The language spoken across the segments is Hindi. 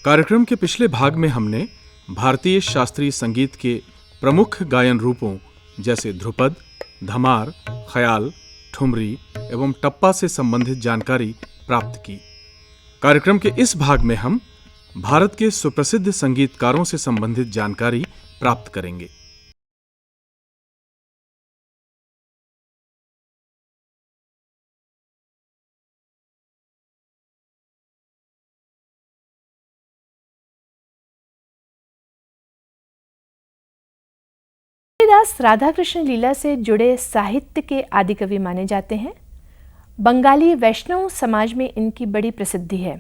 कार्यक्रम के पिछले भाग में हमने भारतीय शास्त्रीय संगीत के प्रमुख गायन रूपों जैसे ध्रुपद, धमार, ख्याल, ठुमरी एवं टप्पा से संबंधित जानकारी प्राप्त की। कार्यक्रम के इस भाग में हम भारत के सुप्रसिद्ध संगीतकारों से संबंधित जानकारी प्राप्त करेंगे। चंडीदास राधा कृष्ण लीला से जुड़े साहित्य के आदि कवि माने जाते हैं। बंगाली वैष्णव समाज में इनकी बड़ी प्रसिद्धि है।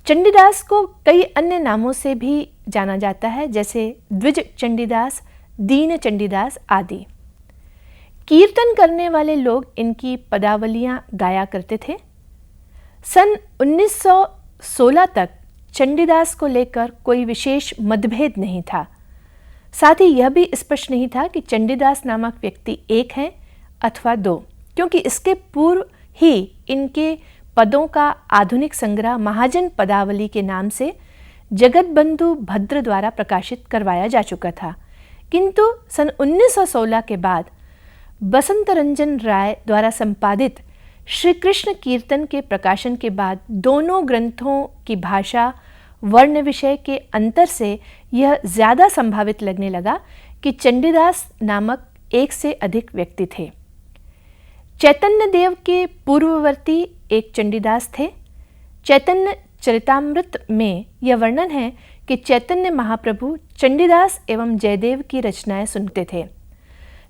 चंडीदास को कई अन्य नामों से भी जाना जाता है, जैसे द्विज चंडीदास, दीन चंडीदास आदि। कीर्तन करने वाले लोग इनकी पदावलियां गाया करते थे। सन 1916 तक चंडीदास को लेकर कोई विशेष मतभेद नहीं था। साथ ही यह भी स्पष्ट नहीं था कि चंडीदास नामक व्यक्ति एक हैं अथवा दो, क्योंकि इसके पूर्व ही इनके पदों का आधुनिक संग्रह महाजन पदावली के नाम से जगतबंधु भद्र द्वारा प्रकाशित करवाया जा चुका था। किंतु सन 1916 के बाद बसंत रंजन राय द्वारा संपादित श्री कृष्ण कीर्तन के प्रकाशन के बाद दोनों ग्रंथों की भाषा वर्ण विषय के अंतर से यह ज़्यादा संभावित लगने लगा कि चंडीदास नामक एक से अधिक व्यक्ति थे। चैतन्य देव के पूर्ववर्ती एक चंडीदास थे। चैतन्य चरितामृत में यह वर्णन है कि चैतन्य महाप्रभु चंडीदास एवं जयदेव की रचनाएं सुनते थे।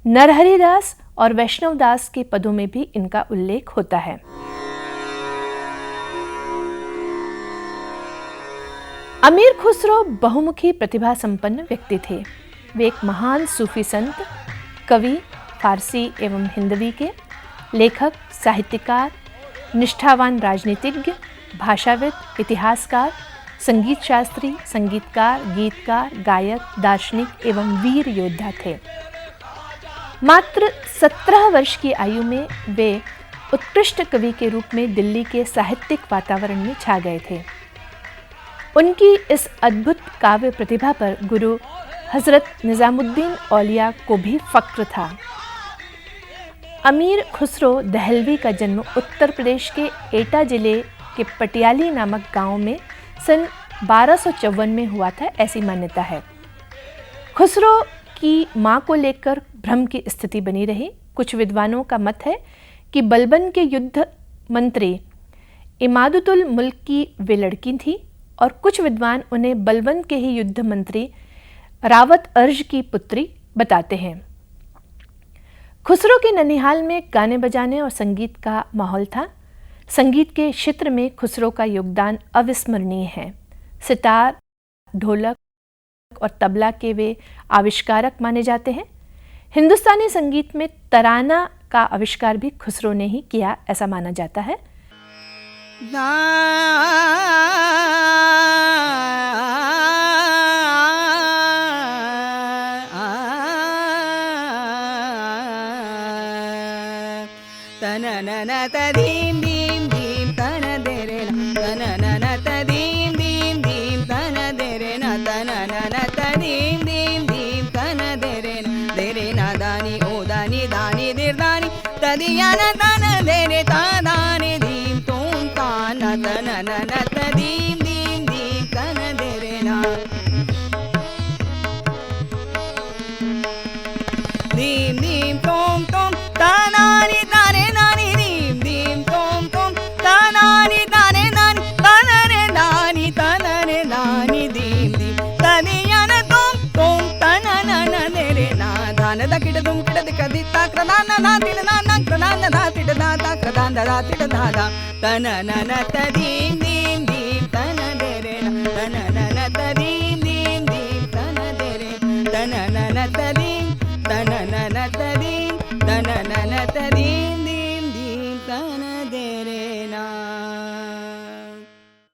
नरहरिदास और वैष्णवदास के पदों में भी इनका उल्लेख होता है। अमीर खुसरो बहुमुखी प्रतिभा संपन्न व्यक्ति थे। वे एक महान सूफी संत, कवि, फारसी एवं हिंदवी के लेखक, साहित्यकार, निष्ठावान राजनीतिज्ञ, भाषाविद, इतिहासकार, संगीत शास्त्री, संगीतकार, गीतकार, गायक, दार्शनिक एवं वीर योद्धा थे। मात्र 17 वर्ष की आयु में वे उत्कृष्ट कवि के रूप में दिल्ली के साहित्यिक वातावरण में छा गए थे। उनकी इस अद्भुत काव्य प्रतिभा पर गुरु हजरत निजामुद्दीन औलिया को भी फक्र था। अमीर खुसरो दहलवी का जन्म उत्तर प्रदेश के एटा जिले के पटियाली नामक गांव में सन 1254 में हुआ था, ऐसी मान्यता है। खुसरो की मां को लेकर भ्रम की स्थिति बनी रही। कुछ विद्वानों का मत है कि बलबन के युद्ध मंत्री इमादुल मुल्क की वे लड़की थी, और कुछ विद्वान उन्हें बलबन के ही युद्ध मंत्री रावत अर्ज की पुत्री बताते हैं। खुसरो के ननिहाल में गाने बजाने और संगीत का माहौल था। संगीत के क्षेत्र में खुसरो का योगदान अविस्मरणीय है। सितार, ढोलक और तबला के वे आविष्कारक माने जाते हैं। हिंदुस्तानी संगीत में तराना का आविष्कार भी खुसरो ने ही किया, ऐसा माना जाता है।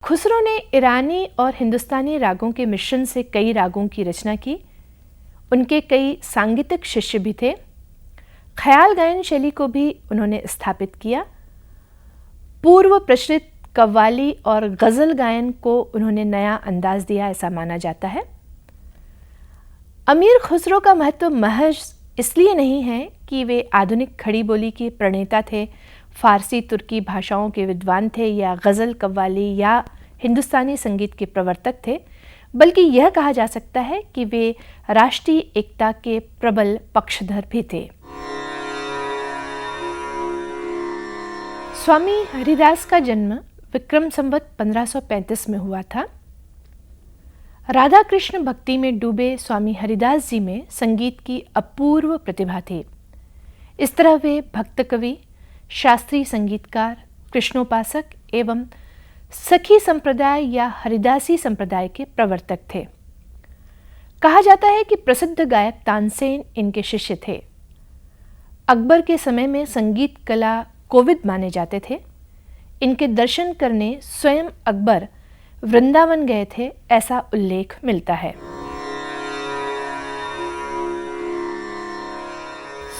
खुसरो ने ईरानी और हिंदुस्तानी रागों के मिश्रण से कई रागों की रचना की। उनके कई सांगीतिक शिष्य भी थे। ख्याल गायन शैली को भी उन्होंने स्थापित किया। पूर्व प्रचलित कव्वाली और गज़ल गायन को उन्होंने नया अंदाज दिया, ऐसा माना जाता है। अमीर खुसरो का महत्व महज इसलिए नहीं है कि वे आधुनिक खड़ी बोली के प्रणेता थे, फारसी तुर्की भाषाओं के विद्वान थे या गज़ल कव्वाली या हिंदुस्तानी संगीत के प्रवर्तक थे, बल्कि यह कहा जा सकता है कि वे राष्ट्रीय एकता के प्रबल पक्षधर भी थे। स्वामी हरिदास का जन्म विक्रम संवत 1535 में हुआ था। राधा कृष्ण भक्ति में डूबे स्वामी हरिदास जी में संगीत की अपूर्व प्रतिभा थी। इस तरह वे भक्त कवि, शास्त्रीय संगीतकार, कृष्णोपासक एवं सखी संप्रदाय या हरिदासी संप्रदाय के प्रवर्तक थे। कहा जाता है कि प्रसिद्ध गायक तानसेन इनके शिष्य थे। अकबर के समय में संगीत कला कोविद माने जाते थे। इनके दर्शन करने स्वयं अकबर वृंदावन गए थे, ऐसा उल्लेख मिलता है।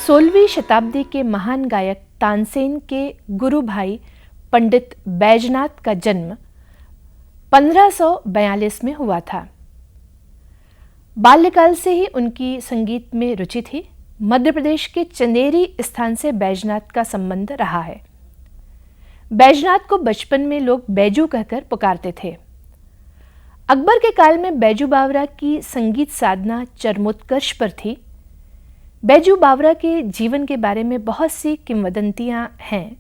16वीं शताब्दी के महान गायक तानसेन के गुरु भाई पंडित बैजनाथ का जन्म 1542 में हुआ था। बाल्यकाल से ही उनकी संगीत में रुचि थी। मध्य प्रदेश के चंदेरी स्थान से बैजनाथ का संबंध रहा है। बैजनाथ को बचपन में लोग बैजू कहकर पुकारते थे। अकबर के काल में बैजू बावरा की संगीत साधना चरमोत्कर्ष पर थी। बैजू बावरा के जीवन के बारे में बहुत सी किंवदंतियां हैं।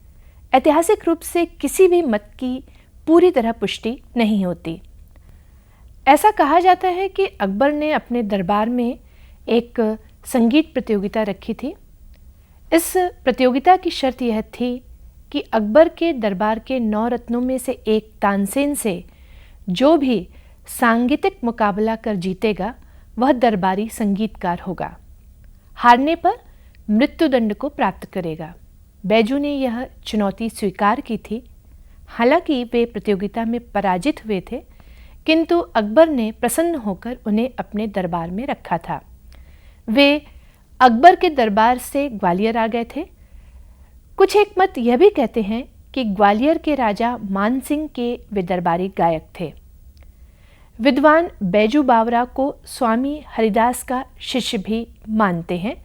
ऐतिहासिक रूप से किसी भी मत की पूरी तरह पुष्टि नहीं होती। ऐसा कहा जाता है कि अकबर ने अपने दरबार में एक संगीत प्रतियोगिता रखी थी। इस प्रतियोगिता की शर्त यह थी कि अकबर के दरबार के 9 रत्नों में से एक तानसेन से जो भी सांगीतिक मुकाबला कर जीतेगा वह दरबारी संगीतकार होगा। हारने पर मृत्युदंड को प्राप्त करेगा। बैजू ने यह चुनौती स्वीकार की थी। हालांकि वे प्रतियोगिता में पराजित हुए थे, किंतु अकबर ने प्रसन्न होकर उन्हें अपने दरबार में रखा था। वे अकबर के दरबार से ग्वालियर आ गए थे। कुछ एक मत यह भी कहते हैं कि ग्वालियर के राजा मान सिंह के वे दरबारी गायक थे। विद्वान बैजू बावरा को स्वामी हरिदास का शिष्य भी मानते हैं,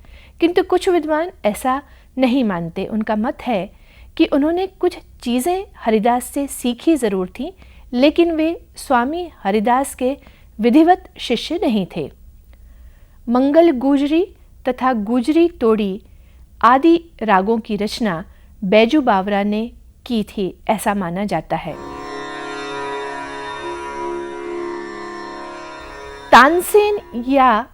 किंतु कुछ विद्वान ऐसा नहीं मानते। उनका मत है कि उन्होंने कुछ चीज़ें हरिदास से सीखी ज़रूर थी, लेकिन वे स्वामी हरिदास के विधिवत शिष्य नहीं थे। मंगल गुजरी तथा गुजरी तोड़ी आदि रागों की रचना बैजू बावरा ने की थी, ऐसा माना जाता है। तानसेन या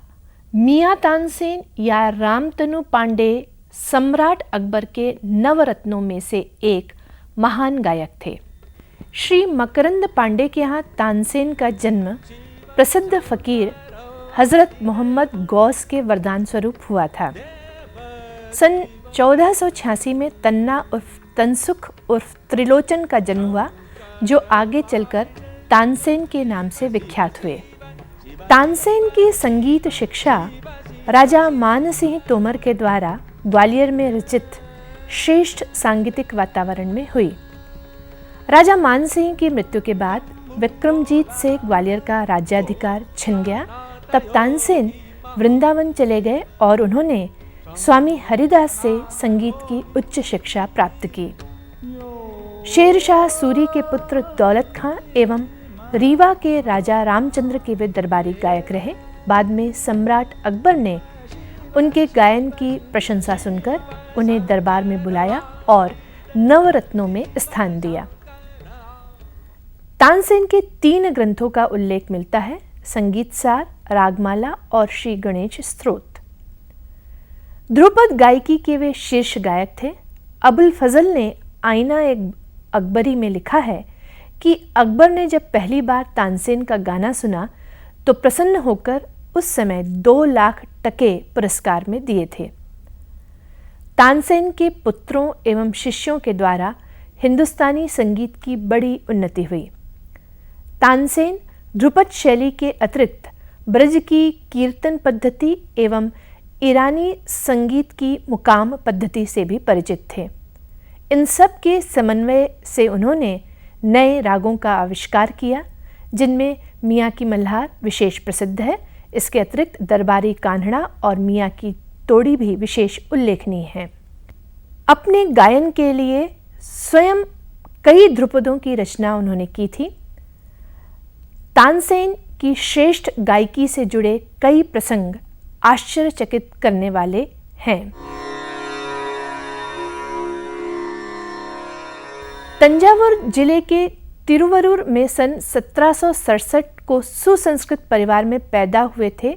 मियां तानसेन या रामतनु पांडे सम्राट अकबर के नवरत्नों में से एक महान गायक थे। श्री मकरंद पांडे के यहाँ तानसेन का जन्म प्रसिद्ध फकीर हज़रत मोहम्मद गौस के वरदान स्वरूप हुआ था। सन 1486 में तन्ना उर्फ तनसुख उर्फ त्रिलोचन का जन्म हुआ, जो आगे चलकर तानसेन के नाम से विख्यात हुए। तानसेन की संगीत शिक्षा राजा मान सिंह तोमर के द्वारा ग्वालियर में रचित श्रेष्ठ सांगीतिक वातावरण में हुई। राजा मान सिंह की मृत्यु के बाद विक्रमजीत से ग्वालियर का राज्याधिकार छिन गया। तब तानसेन वृंदावन चले गए और उन्होंने स्वामी हरिदास से संगीत की उच्च शिक्षा प्राप्त की। शेर शाह सूरी के पुत्र दौलत खां एवं रीवा के राजा रामचंद्र के वे दरबारी गायक रहे। बाद में सम्राट अकबर ने उनके गायन की प्रशंसा सुनकर उन्हें दरबार में बुलाया और नवरत्नों में स्थान दिया। तानसेन के 3 ग्रंथों का उल्लेख मिलता है: संगीत सार, रागमाला और श्री गणेश स्तोत्र। ध्रुपद गायकी के वे शीर्ष गायक थे। अबुल फजल ने आईना एक अकबरी में लिखा है कि अकबर ने जब पहली बार तानसेन का गाना सुना तो प्रसन्न होकर उस समय 2 लाख टके पुरस्कार में दिए थे। तानसेन के पुत्रों एवं शिष्यों के द्वारा हिंदुस्तानी संगीत की बड़ी उन्नति हुई। तानसेन ध्रुपद शैली के अतिरिक्त ब्रज की कीर्तन पद्धति एवं ईरानी संगीत की मुकाम पद्धति से भी परिचित थे। इन सब के समन्वय से उन्होंने नए रागों का आविष्कार किया, जिनमें मियाँ की मल्हार विशेष प्रसिद्ध है। इसके अतिरिक्त दरबारी कान्हड़ा और मियाँ की तोड़ी भी विशेष उल्लेखनीय हैं। अपने गायन के लिए स्वयं कई ध्रुपदों की रचना उन्होंने की थी। तानसेन की श्रेष्ठ गायकी से जुड़े कई प्रसंग आश्चर्यचकित करने वाले हैं। तंजावुर जिले के तिरुवरूर में सन 1767 को सुसंस्कृत परिवार में पैदा हुए थे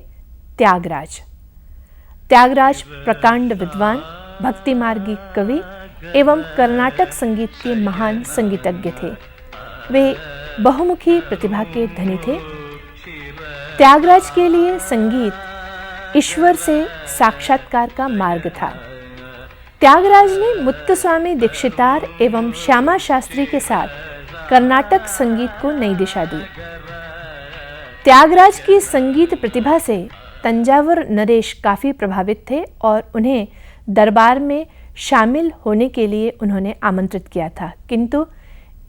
त्यागराज। त्यागराज प्रकांड विद्वान, भक्ति मार्गी कवि एवं कर्नाटक संगीत के महान संगीतज्ञ थे। वे बहुमुखी प्रतिभा के धनी थे। त्यागराज के लिए संगीत ईश्वर से साक्षात्कार का मार्ग था। त्यागराज ने मुत्तुस्वामी दीक्षितार एवं श्यामा शास्त्री के साथ कर्नाटक संगीत को नई दिशा दी। त्यागराज की संगीत प्रतिभा से तंजावुर नरेश काफी प्रभावित थे और उन्हें दरबार में शामिल होने के लिए उन्होंने आमंत्रित किया था, किंतु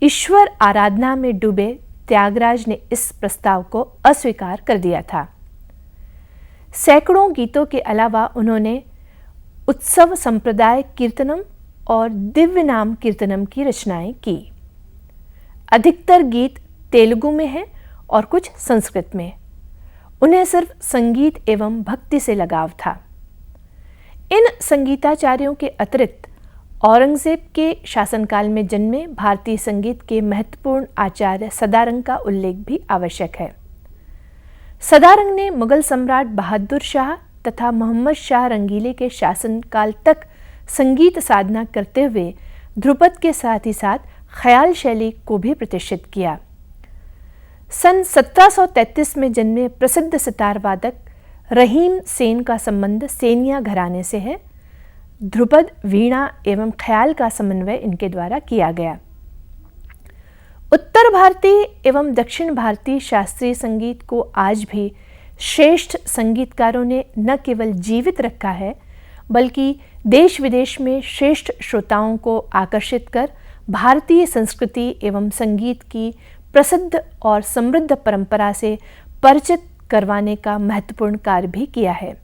ईश्वर आराधना में डूबे त्यागराज ने इस प्रस्ताव को अस्वीकार कर दिया था। सैकड़ों गीतों के अलावा उन्होंने उत्सव संप्रदाय कीर्तनम और दिव्य नाम कीर्तनम की रचनाएं की। अधिकतर गीत तेलुगु में हैं और कुछ संस्कृत में। उन्हें सिर्फ संगीत एवं भक्ति से लगाव था। इन संगीताचार्यों के अतिरिक्त औरंगजेब के शासनकाल में जन्मे भारतीय संगीत के महत्वपूर्ण आचार्य सदारंग का उल्लेख भी आवश्यक है। सदारंग ने मुगल सम्राट बहादुर शाह तथा मोहम्मद शाह रंगीले के शासनकाल तक संगीत साधना करते हुए ध्रुपद के साथ ही साथ ख्याल शैली को भी प्रतिष्ठित किया। सन 1733 में जन्मे प्रसिद्ध सितार वादक रहीम सेन का संबंध सेनिया घराने से है। ध्रुपद, वीणा एवं ख्याल का समन्वय इनके द्वारा किया गया। उत्तर भारतीय एवं दक्षिण भारतीय शास्त्रीय संगीत को आज भी श्रेष्ठ संगीतकारों ने न केवल जीवित रखा है, बल्कि देश विदेश में श्रेष्ठ श्रोताओं को आकर्षित कर भारतीय संस्कृति एवं संगीत की प्रसिद्ध और समृद्ध परंपरा से परिचित करवाने का महत्वपूर्ण कार्य भी किया है।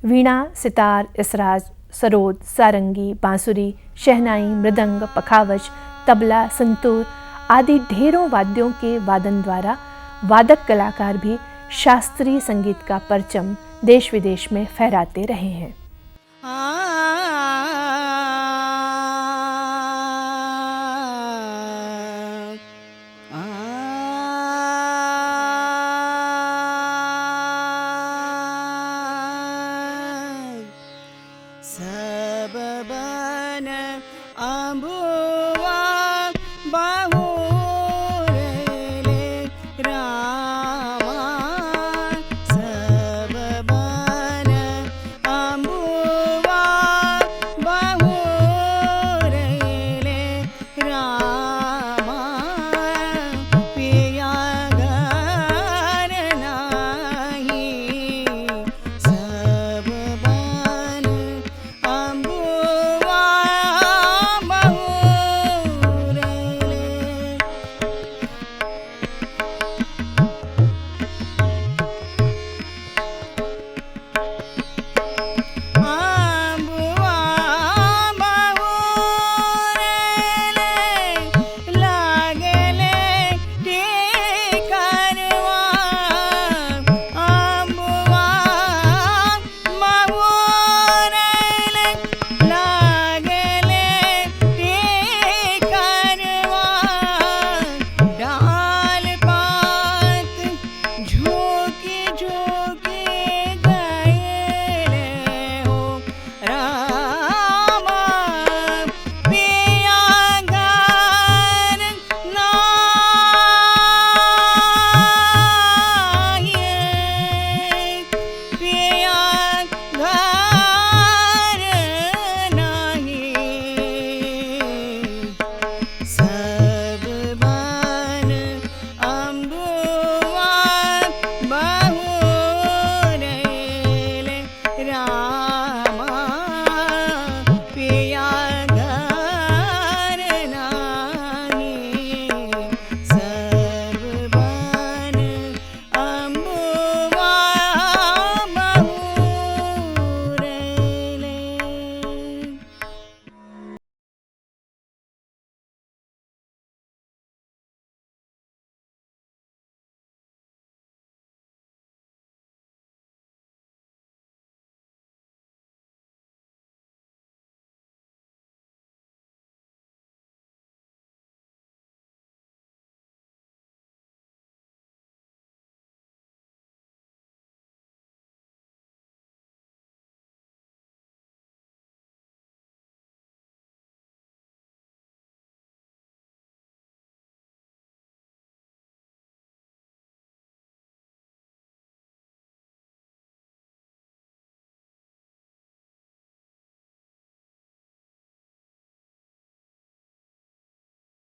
वीणा, सितार, इसराज, सरोद, सारंगी, बांसुरी, शहनाई, मृदंग, पखावज, तबला, संतूर आदि ढेरों वाद्यों के वादन द्वारा वादक कलाकार भी शास्त्रीय संगीत का परचम देश विदेश में फहराते रहे हैं।